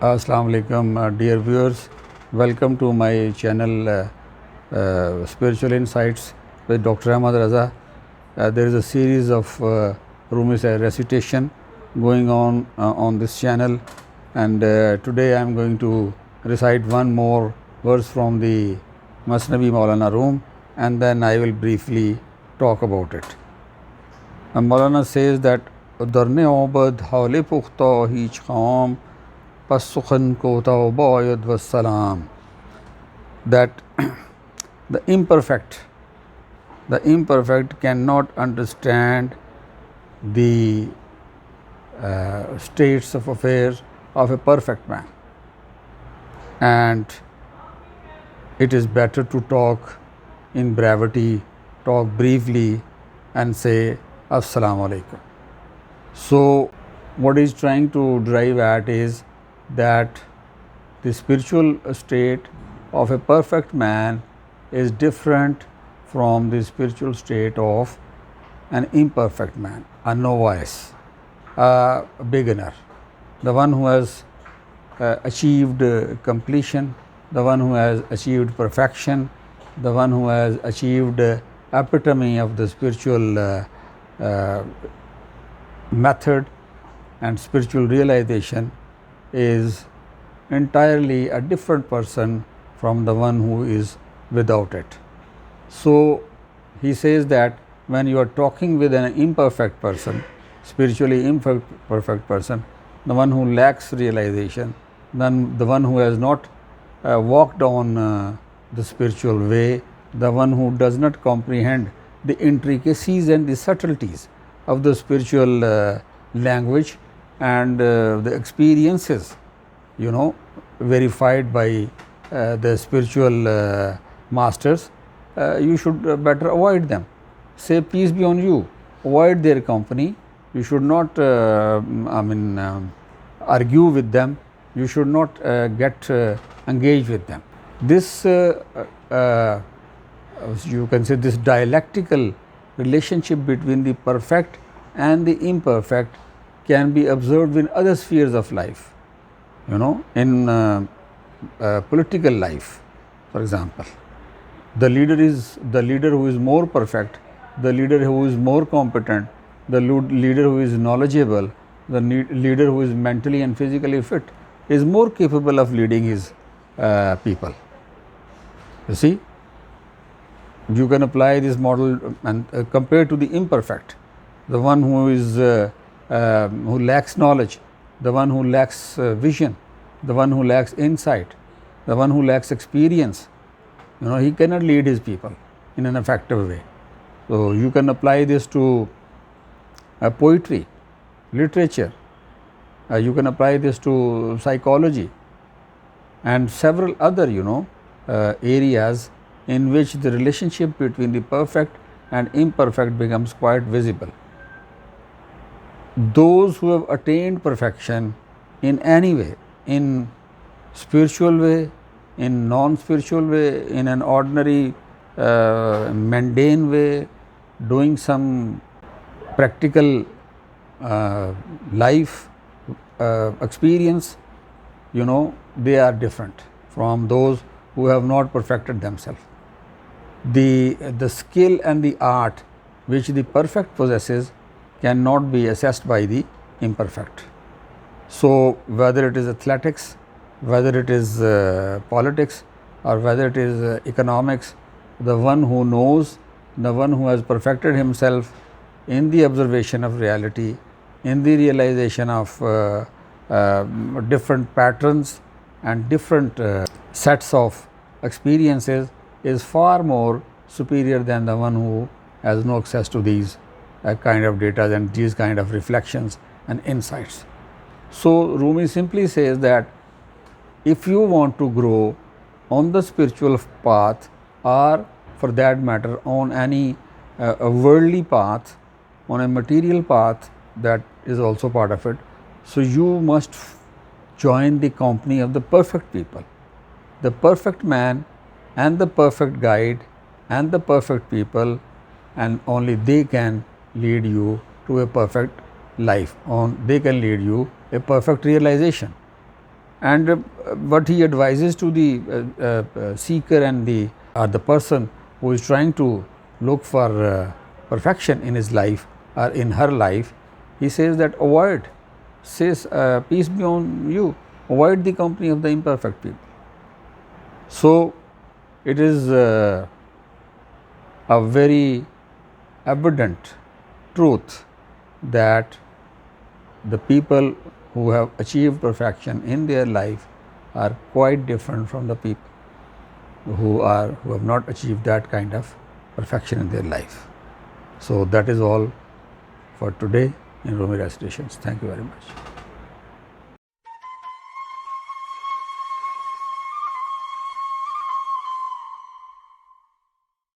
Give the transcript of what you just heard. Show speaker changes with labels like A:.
A: Assalamu alaikum, dear viewers. Welcome to my channel Spiritual Insights with Dr. Ahmad Raza. There is a series of Rumi's recitation going on this channel, and today I am going to recite one more verse from the Masnavi Mevlana Rum, and then I will briefly talk about it. Mevlana says that Darne obad hawle pukhta hiç kham pas sukhan ko tawbayad wassalam, that the imperfect cannot understand the states of affairs of a perfect man, and it is better to talk in brevity, talk briefly and say Assalamu alaikum. So what he is trying to drive at is that the spiritual state of a perfect man is different from the spiritual state of an imperfect man, a novice, a beginner, the one who has achieved completion, the one who has achieved perfection, the one who has achieved epitome of the spiritual method and spiritual realization is entirely a different person from the one who is without it. So he says that when you are talking with an imperfect person, spiritually imperfect person, the one who lacks realization, then the one who has not walked on the spiritual way, the one who does not comprehend the intricacies and the subtleties of the spiritual language and the experiences, verified by the spiritual masters, you should better avoid them. Say peace be on you, avoid their company. You should not argue with them, you should not get engaged with them. This you can say this dialectical relationship between the perfect and the imperfect can be observed in other spheres of life, in political life, for example. The leader who is more perfect, the leader who is more competent, the leader who is knowledgeable, the leader who is mentally and physically fit is more capable of leading his people. You see, you can apply this model and compare to the imperfect, the one who is who lacks knowledge, the one who lacks vision, the one who lacks insight, the one who lacks experience. He cannot lead his people in an effective way. So you can apply this to poetry, literature, you can apply this to psychology and several other areas in which the relationship between the perfect and imperfect becomes quite visible. Those who have attained perfection in any way, in spiritual way, in non-spiritual way, in an ordinary mundane way, doing some practical life experience, they are different from those who have not perfected themselves. The skill and the art which the perfect possesses cannot be assessed by the imperfect. So whether it is athletics, whether it is politics, or whether it is economics, the one who knows, the one who has perfected himself in the observation of reality, in the realization of different patterns and different sets of experiences is far more superior than the one who has no access to these kind of data and these kind of reflections and insights. So Rumi simply says that if you want to grow on the spiritual path, or for that matter on any a worldly path, on a material path that is also part of it, so you must join the company of the perfect people, the perfect man and the perfect guide and the perfect people, and only they can lead you to a perfect life, they can lead you a perfect realization. And what he advises to the seeker and the person who is trying to look for perfection in his life or in her life, he says that avoid, says peace be on you, avoid the company of the imperfect people. So it is a very evident truth that the people who have achieved perfection in their life are quite different from the people who have not achieved that kind of perfection in their life. So that is all for today in Rumi Recitations. Thank you very much.